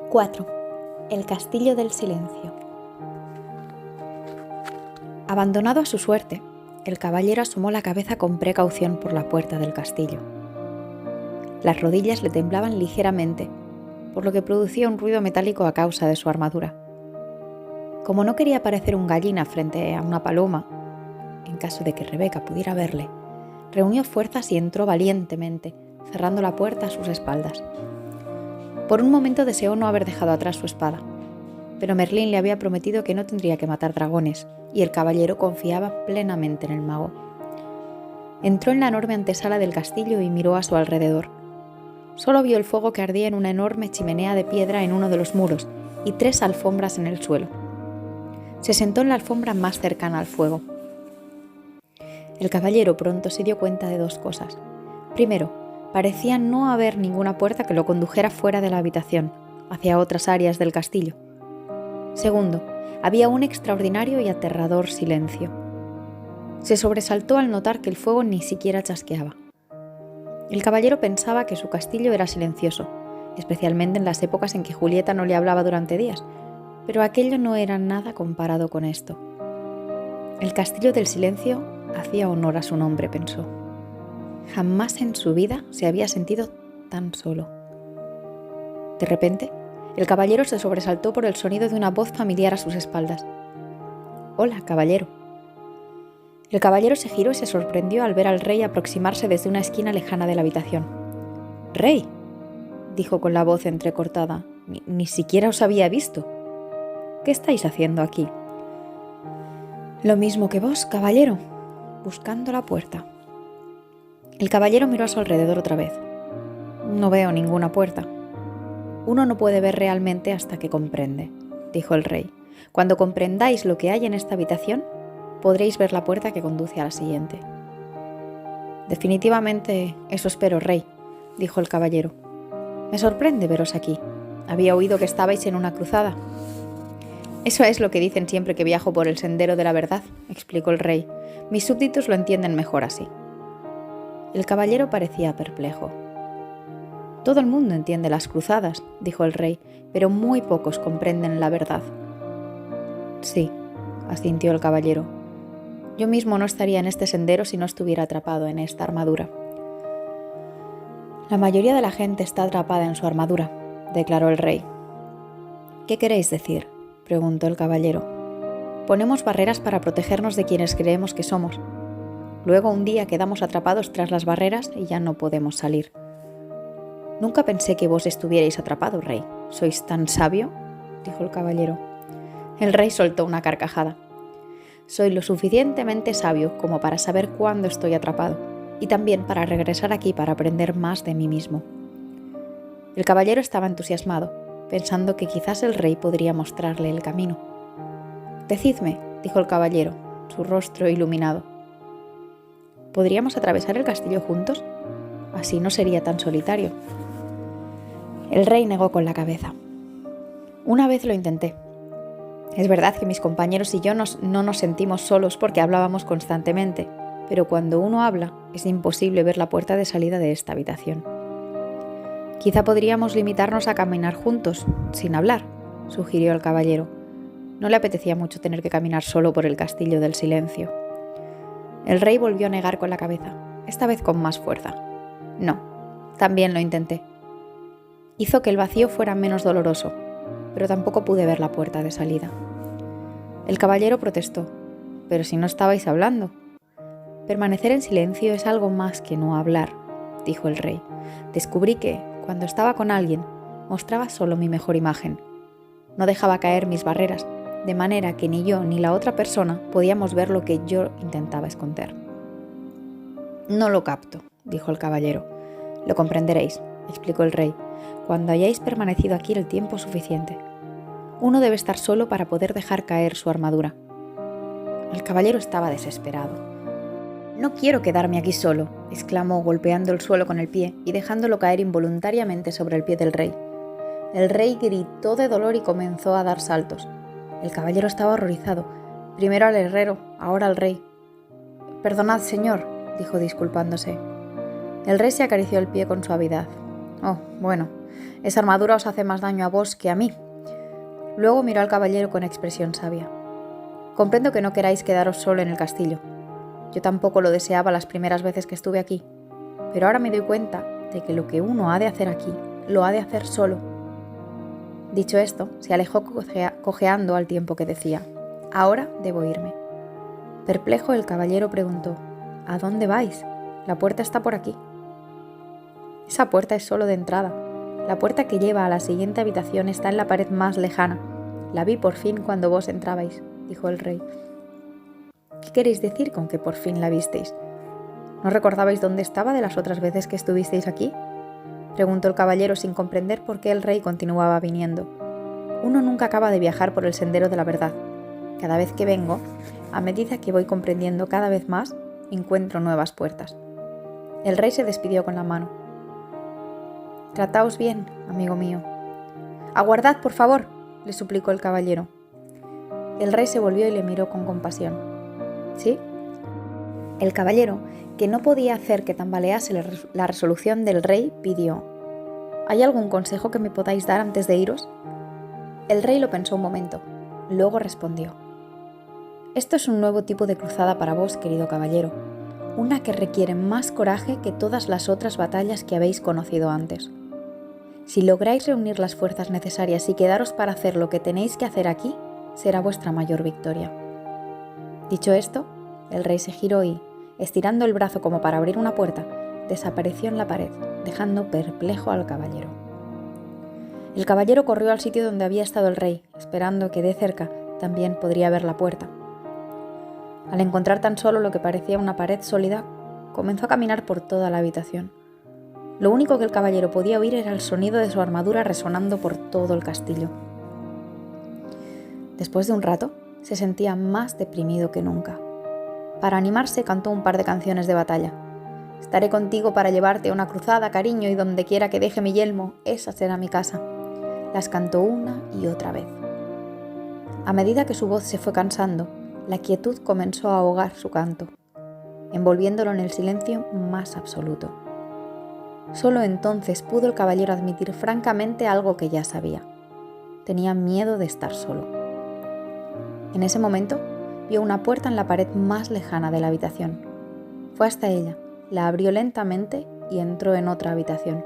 4. El castillo del silencio. Abandonado a su suerte, el caballero asomó la cabeza con precaución por la puerta del castillo. Las rodillas le temblaban ligeramente, por lo que producía un ruido metálico a causa de su armadura. Como no quería parecer un gallina frente a una paloma, en caso de que Rebeca pudiera verle, reunió fuerzas y entró valientemente, cerrando la puerta a sus espaldas. Por un momento deseó no haber dejado atrás su espada, pero Merlín le había prometido que no tendría que matar dragones, y el caballero confiaba plenamente en el mago. Entró en la enorme antesala del castillo y miró a su alrededor. Solo vio el fuego que ardía en una enorme chimenea de piedra en uno de los muros y 3 alfombras en el suelo. Se sentó en la alfombra más cercana al fuego. El caballero pronto se dio cuenta de 2 cosas. Primero, parecía no haber ninguna puerta que lo condujera fuera de la habitación, hacia otras áreas del castillo. Segundo, había un extraordinario y aterrador silencio. Se sobresaltó al notar que el fuego ni siquiera chasqueaba. El caballero pensaba que su castillo era silencioso, especialmente en las épocas en que Julieta no le hablaba durante días, pero aquello no era nada comparado con esto. El castillo del silencio hacía honor a su nombre, pensó. Jamás en su vida se había sentido tan solo. De repente, el caballero se sobresaltó por el sonido de una voz familiar a sus espaldas. «Hola, caballero». El caballero se giró y se sorprendió al ver al rey aproximarse desde una esquina lejana de la habitación. «¡Rey!», dijo con la voz entrecortada. Ni siquiera os había visto. ¿Qué estáis haciendo aquí?» «Lo mismo que vos, caballero, buscando la puerta». El caballero miró a su alrededor otra vez. «No veo ninguna puerta». «Uno no puede ver realmente hasta que comprende», dijo el rey. «Cuando comprendáis lo que hay en esta habitación, podréis ver la puerta que conduce a la siguiente». «Definitivamente eso espero, rey», dijo el caballero. «Me sorprende veros aquí. Había oído que estabais en una cruzada». «Eso es lo que dicen siempre que viajo por el sendero de la verdad», explicó el rey. «Mis súbditos lo entienden mejor así». El caballero parecía perplejo. «Todo el mundo entiende las cruzadas», dijo el rey, «pero muy pocos comprenden la verdad». «Sí», asintió el caballero. «Yo mismo no estaría en este sendero si no estuviera atrapado en esta armadura». «La mayoría de la gente está atrapada en su armadura», declaró el rey. «¿Qué queréis decir?», preguntó el caballero. «Ponemos barreras para protegernos de quienes creemos que somos. Luego un día quedamos atrapados tras las barreras y ya no podemos salir». «Nunca pensé que vos estuvierais atrapado, rey. ¿Sois tan sabio?», dijo el caballero. El rey soltó una carcajada. «Soy lo suficientemente sabio como para saber cuándo estoy atrapado, y también para regresar aquí para aprender más de mí mismo». El caballero estaba entusiasmado, pensando que quizás el rey podría mostrarle el camino. «Decidme», dijo el caballero, su rostro iluminado. «¿Podríamos atravesar el castillo juntos? Así no sería tan solitario». El rey negó con la cabeza. «Una vez lo intenté. Es verdad que mis compañeros y yo no nos sentimos solos porque hablábamos constantemente, pero cuando uno habla es imposible ver la puerta de salida de esta habitación». «Quizá podríamos limitarnos a caminar juntos, sin hablar», sugirió el caballero. No le apetecía mucho tener que caminar solo por el castillo del silencio. El rey volvió a negar con la cabeza, esta vez con más fuerza. «No, también lo intenté. Hizo que el vacío fuera menos doloroso, pero tampoco pude ver la puerta de salida». El caballero protestó. «Pero si no estabais hablando». «Permanecer en silencio es algo más que no hablar», dijo el rey. «Descubrí que, cuando estaba con alguien, mostraba solo mi mejor imagen. No dejaba caer mis barreras, de manera que ni yo ni la otra persona podíamos ver lo que yo intentaba esconder». «No lo capto», dijo el caballero. «Lo comprenderéis», explicó el rey, «cuando hayáis permanecido aquí el tiempo suficiente. Uno debe estar solo para poder dejar caer su armadura». El caballero estaba desesperado. «No quiero quedarme aquí solo», exclamó golpeando el suelo con el pie y dejándolo caer involuntariamente sobre el pie del rey. El rey gritó de dolor y comenzó a dar saltos. El caballero estaba horrorizado. Primero al herrero, ahora al rey. «Perdonad, señor», dijo disculpándose. El rey se acarició el pie con suavidad. «Oh, bueno, Esa armadura os hace más daño a vos que a mí. Luego miró al caballero con expresión sabia. Comprendo que no queráis quedaros solo en el castillo. Yo tampoco lo deseaba las primeras veces que estuve aquí, pero ahora me doy cuenta de que lo que uno ha de hacer aquí, lo ha de hacer solo. Dicho esto, se alejó cojeando al tiempo que decía: ahora debo irme. Perplejo, el caballero preguntó: ¿a dónde vais? La puerta está por aquí. Esa puerta es solo de entrada. La puerta que lleva a la siguiente habitación está en la pared más lejana. La vi por fin cuando vos entrabais, dijo el rey. ¿Qué queréis decir con que por fin la visteis? ¿No recordabais dónde estaba de las otras veces que estuvisteis aquí? Preguntó el caballero sin comprender por qué el rey continuaba viniendo. Uno nunca acaba de viajar por el sendero de la verdad. Cada vez que vengo, a medida que voy comprendiendo cada vez más, encuentro nuevas puertas. El rey se despidió con la mano. Trataos bien, amigo mío. Aguardad, por favor, le suplicó el caballero. El rey se volvió y le miró con compasión. ¿Sí? El caballero, que no podía hacer que tambalease la resolución del rey, pidió: ¿hay algún consejo que me podáis dar antes de iros? El rey lo pensó un momento, luego respondió: esto es un nuevo tipo de cruzada para vos, querido caballero, una que requiere más coraje que todas las otras batallas que habéis conocido antes. Si lográis reunir las fuerzas necesarias y quedaros para hacer lo que tenéis que hacer aquí, será vuestra mayor victoria. Dicho esto, el rey se giró y, estirando el brazo como para abrir una puerta, desapareció en la pared, dejando perplejo al caballero. El caballero corrió al sitio donde había estado el rey, esperando que de cerca también podría ver la puerta. Al encontrar tan solo lo que parecía una pared sólida, comenzó a caminar por toda la habitación. Lo único que el caballero podía oír era el sonido de su armadura resonando por todo el castillo. Después de un rato, se sentía más deprimido que nunca. Para animarse, cantó un par de canciones de batalla. Estaré contigo para llevarte a una cruzada, cariño, y donde quiera que deje mi yelmo, esa será mi casa. Las cantó una y otra vez. A medida que su voz se fue cansando, la quietud comenzó a ahogar su canto, envolviéndolo en el silencio más absoluto. Solo entonces pudo el caballero admitir francamente algo que ya sabía. Tenía miedo de estar solo. En ese momento, vio una puerta en la pared más lejana de la habitación. Fue hasta ella, la abrió lentamente y entró en otra habitación.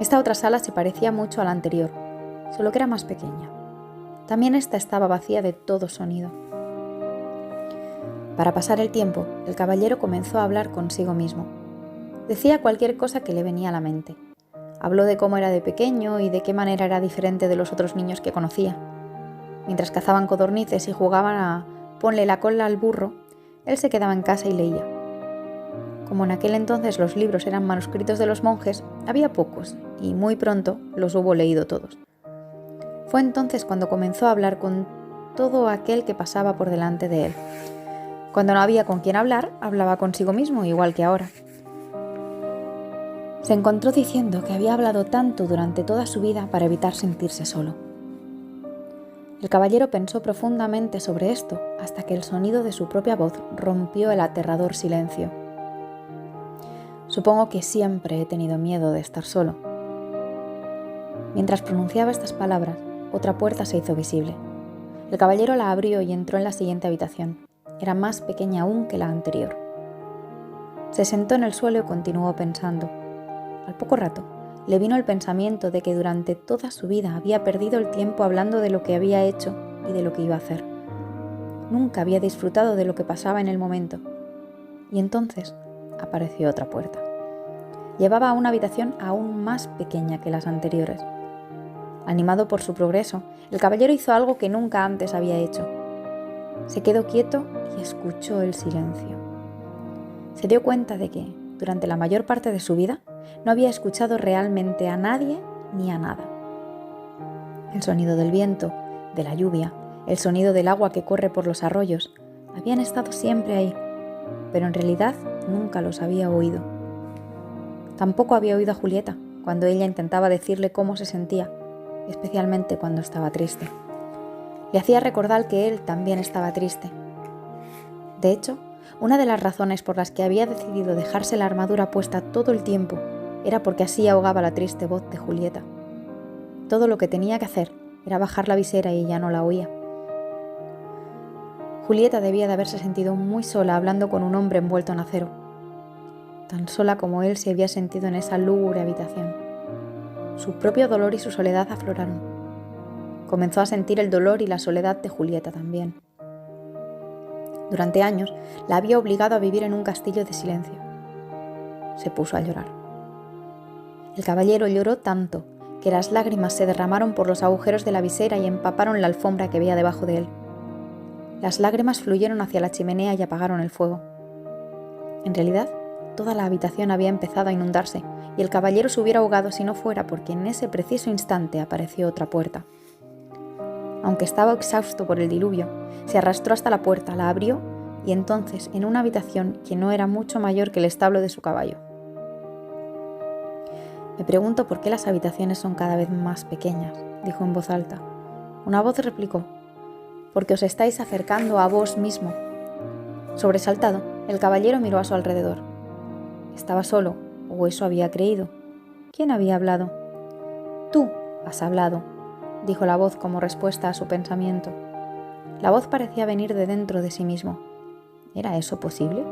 Esta otra sala se parecía mucho a la anterior, solo que era más pequeña. También esta estaba vacía de todo sonido. Para pasar el tiempo, el caballero comenzó a hablar consigo mismo. Decía cualquier cosa que le venía a la mente. Habló de cómo era de pequeño y de qué manera era diferente de los otros niños que conocía. Mientras cazaban codornices y jugaban a ponle la cola al burro, él se quedaba en casa y leía. Como en aquel entonces los libros eran manuscritos de los monjes, había pocos y muy pronto los hubo leído todos. Fue entonces cuando comenzó a hablar con todo aquel que pasaba por delante de él. Cuando no había con quien hablar, hablaba consigo mismo, igual que ahora. Se encontró diciendo que había hablado tanto durante toda su vida para evitar sentirse solo. El caballero pensó profundamente sobre esto hasta que el sonido de su propia voz rompió el aterrador silencio. Supongo que siempre he tenido miedo de estar solo. Mientras pronunciaba estas palabras, otra puerta se hizo visible. El caballero la abrió y entró en la siguiente habitación. Era más pequeña aún que la anterior. Se sentó en el suelo y continuó pensando. Al poco rato, le vino el pensamiento de que durante toda su vida había perdido el tiempo hablando de lo que había hecho y de lo que iba a hacer. Nunca había disfrutado de lo que pasaba en el momento. Y entonces apareció otra puerta. Llevaba a una habitación aún más pequeña que las anteriores. Animado por su progreso, el caballero hizo algo que nunca antes había hecho. Se quedó quieto y escuchó el silencio. Se dio cuenta de que, durante la mayor parte de su vida, no había escuchado realmente a nadie ni a nada. El sonido del viento, de la lluvia, el sonido del agua que corre por los arroyos, habían estado siempre ahí, pero en realidad nunca los había oído. Tampoco había oído a Julieta cuando ella intentaba decirle cómo se sentía, especialmente cuando estaba triste. Le hacía recordar que él también estaba triste. De hecho, una de las razones por las que había decidido dejarse la armadura puesta todo el tiempo era porque así ahogaba la triste voz de Julieta. Todo lo que tenía que hacer era bajar la visera y ella no la oía. Julieta debía de haberse sentido muy sola hablando con un hombre envuelto en acero, tan sola como él se había sentido en esa lúgubre habitación. Su propio dolor y su soledad afloraron. Comenzó a sentir el dolor y la soledad de Julieta también. Durante años la había obligado a vivir en un castillo de silencio. Se puso a llorar. El caballero lloró tanto que las lágrimas se derramaron por los agujeros de la visera y empaparon la alfombra que había debajo de él. Las lágrimas fluyeron hacia la chimenea y apagaron el fuego. En realidad, toda la habitación había empezado a inundarse y el caballero se hubiera ahogado si no fuera porque en ese preciso instante apareció otra puerta. Aunque estaba exhausto por el diluvio, se arrastró hasta la puerta, la abrió y entonces en una habitación que no era mucho mayor que el establo de su caballo. Me pregunto por qué las habitaciones son cada vez más pequeñas, dijo en voz alta. Una voz replicó: porque os estáis acercando a vos mismo. Sobresaltado, el caballero miró a su alrededor. Estaba solo, o eso había creído. ¿Quién había hablado? Tú has hablado, dijo la voz como respuesta a su pensamiento. La voz parecía venir de dentro de sí mismo. ¿Era eso posible?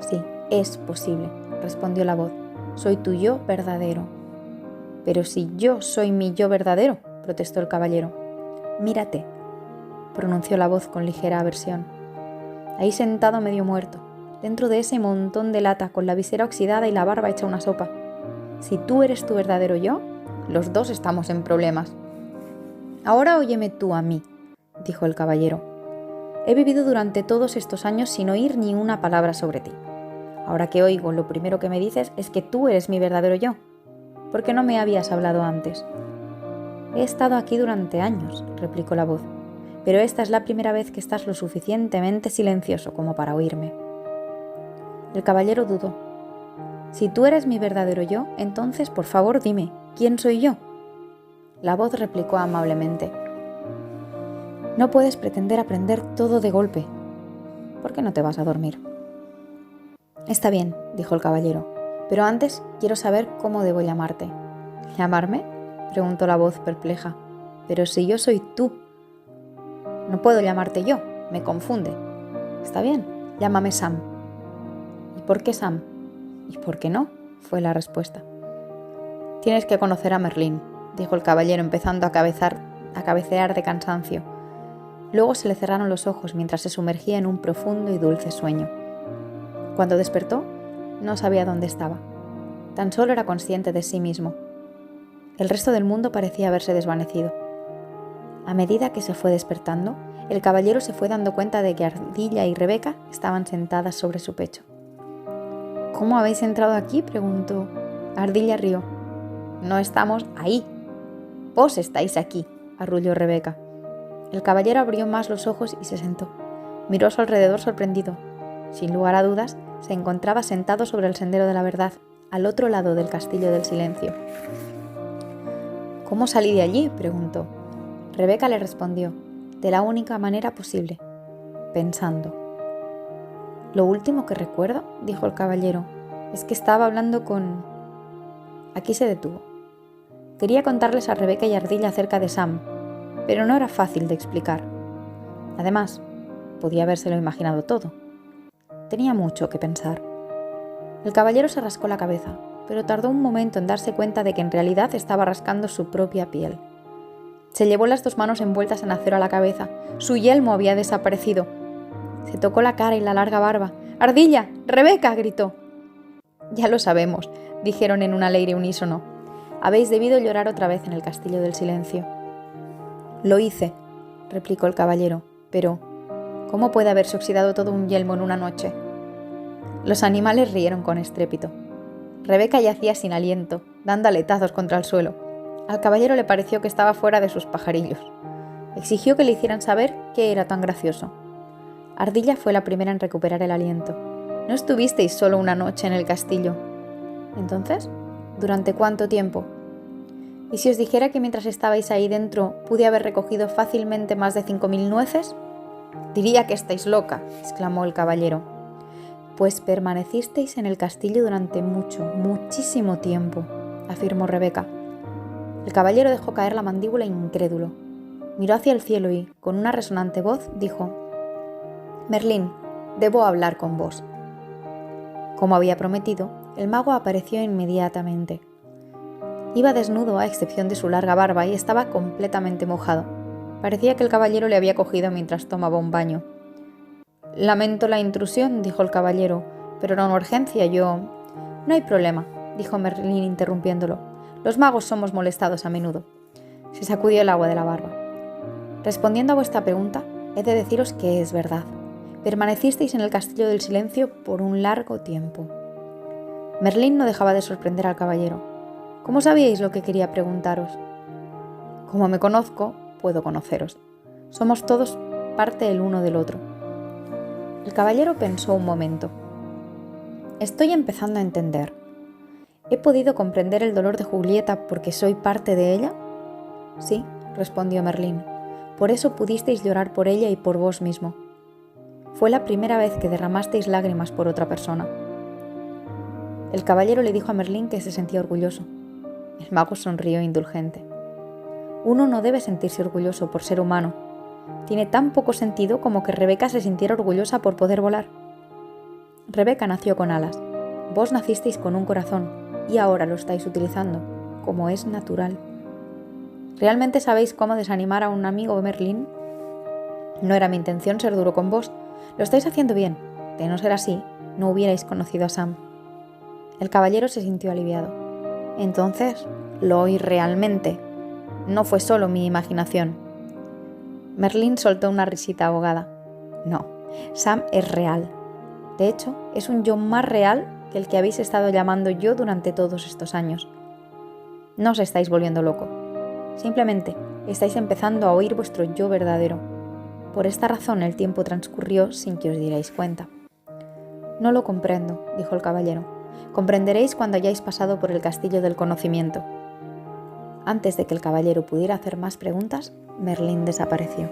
Sí, es posible, respondió la voz. Soy tu yo verdadero. Pero si yo soy mi yo verdadero, protestó el caballero. Mírate, pronunció la voz con ligera aversión. Ahí sentado medio muerto, dentro de ese montón de lata con la visera oxidada y la barba hecha una sopa. Si tú eres tu verdadero yo, los dos estamos en problemas. Ahora óyeme tú a mí, dijo el caballero. He vivido durante todos estos años sin oír ni una palabra sobre ti. Ahora que oigo, lo primero que me dices es que tú eres mi verdadero yo. ¿Por qué no me habías hablado antes? He estado aquí durante años, replicó la voz, pero esta es la primera vez que estás lo suficientemente silencioso como para oírme. El caballero dudó. Si tú eres mi verdadero yo, entonces, por favor, dime, ¿quién soy yo? La voz replicó amablemente. No puedes pretender aprender todo de golpe. ¿Por qué no te vas a dormir? Está bien, dijo el caballero, pero antes quiero saber cómo debo llamarte. ¿Llamarme? Preguntó la voz perpleja. Pero si yo soy tú. No puedo llamarte yo, me confunde. Está bien, llámame Sam. ¿Y por qué Sam? ¿Y por qué no? Fue la respuesta. Tienes que conocer a Merlín, dijo el caballero empezando a cabecear de cansancio. Luego se le cerraron los ojos mientras se sumergía en un profundo y dulce sueño. Cuando despertó, no sabía dónde estaba. Tan solo era consciente de sí mismo. El resto del mundo parecía haberse desvanecido. A medida que se fue despertando, el caballero se fue dando cuenta de que Ardilla y Rebeca estaban sentadas sobre su pecho. ¿Cómo habéis entrado aquí?, preguntó. Ardilla rió. No estamos ahí. Vos estáis aquí, arrulló Rebeca. El caballero abrió más los ojos y se sentó. Miró a su alrededor sorprendido. Sin lugar a dudas, se encontraba sentado sobre el sendero de la verdad, al otro lado del castillo del silencio. ¿Cómo salí de allí?, preguntó. Rebeca le respondió, de la única manera posible, pensando. Lo último que recuerdo, dijo el caballero, es que estaba hablando con... Aquí se detuvo. Quería contarles a Rebeca y Ardilla acerca de Sam, pero no era fácil de explicar. Además, podía habérselo imaginado todo. Tenía mucho que pensar. El caballero se rascó la cabeza, pero tardó un momento en darse cuenta de que en realidad estaba rascando su propia piel. Se llevó las dos manos envueltas en acero a la cabeza. Su yelmo había desaparecido. Se tocó la cara y la larga barba. ¡Ardilla! ¡Rebeca!, gritó. Ya lo sabemos, dijeron en un alegre unísono. Habéis debido llorar otra vez en el castillo del silencio. Lo hice, replicó el caballero, pero ¿cómo puede haberse oxidado todo un yelmo en una noche? Los animales rieron con estrépito. Rebeca yacía sin aliento, dando aletazos contra el suelo. Al caballero le pareció que estaba fuera de sus pajarillos. Exigió que le hicieran saber qué era tan gracioso. Ardilla fue la primera en recuperar el aliento. No estuvisteis solo una noche en el castillo. ¿Entonces? ¿Durante cuánto tiempo? ¿Y si os dijera que mientras estabais ahí dentro pude haber recogido fácilmente más de 5.000 nueces? Diría que estáis loca, exclamó el caballero. Pues permanecisteis en el castillo durante muchísimo tiempo, afirmó Rebeca. El caballero dejó caer la mandíbula incrédulo. Miró hacia el cielo y, con una resonante voz, dijo: Merlín, debo hablar con vos. Como había prometido, el mago apareció inmediatamente. Iba desnudo a excepción de su larga barba y estaba completamente mojado. Parecía que el caballero le había cogido mientras tomaba un baño. Lamento la intrusión, dijo el caballero, pero era una urgencia, yo... No hay problema, dijo Merlín interrumpiéndolo. Los magos somos molestados a menudo. Se sacudió el agua de la barba. Respondiendo a vuestra pregunta, he de deciros que es verdad. Permanecisteis en el Castillo del Silencio por un largo tiempo. Merlín no dejaba de sorprender al caballero. ¿Cómo sabíais lo que quería preguntaros? Como me conozco, puedo conoceros. Somos todos parte el uno del otro. El caballero pensó un momento. Estoy empezando a entender. ¿He podido comprender el dolor de Julieta porque soy parte de ella? Sí, respondió Merlín. Por eso pudisteis llorar por ella y por vos mismo. Fue la primera vez que derramasteis lágrimas por otra persona. El caballero le dijo a Merlín que se sentía orgulloso. El mago sonrió indulgente. Uno no debe sentirse orgulloso por ser humano. Tiene tan poco sentido como que Rebeca se sintiera orgullosa por poder volar. Rebeca nació con alas. Vos nacisteis con un corazón y ahora lo estáis utilizando, como es natural. ¿Realmente sabéis cómo desanimar a un amigo, Merlín? No era mi intención ser duro con vos. Lo estáis haciendo bien. De no ser así, no hubierais conocido a Sam. El caballero se sintió aliviado. Entonces, lo oí realmente. No fue solo mi imaginación. Merlín soltó una risita ahogada. No, Sam es real. De hecho, es un yo más real que el que habéis estado llamando yo durante todos estos años. No os estáis volviendo loco. Simplemente estáis empezando a oír vuestro yo verdadero. Por esta razón el tiempo transcurrió sin que os dierais cuenta. No lo comprendo, dijo el caballero. Comprenderéis cuando hayáis pasado por el castillo del conocimiento. Antes de que el caballero pudiera hacer más preguntas, Merlín desapareció.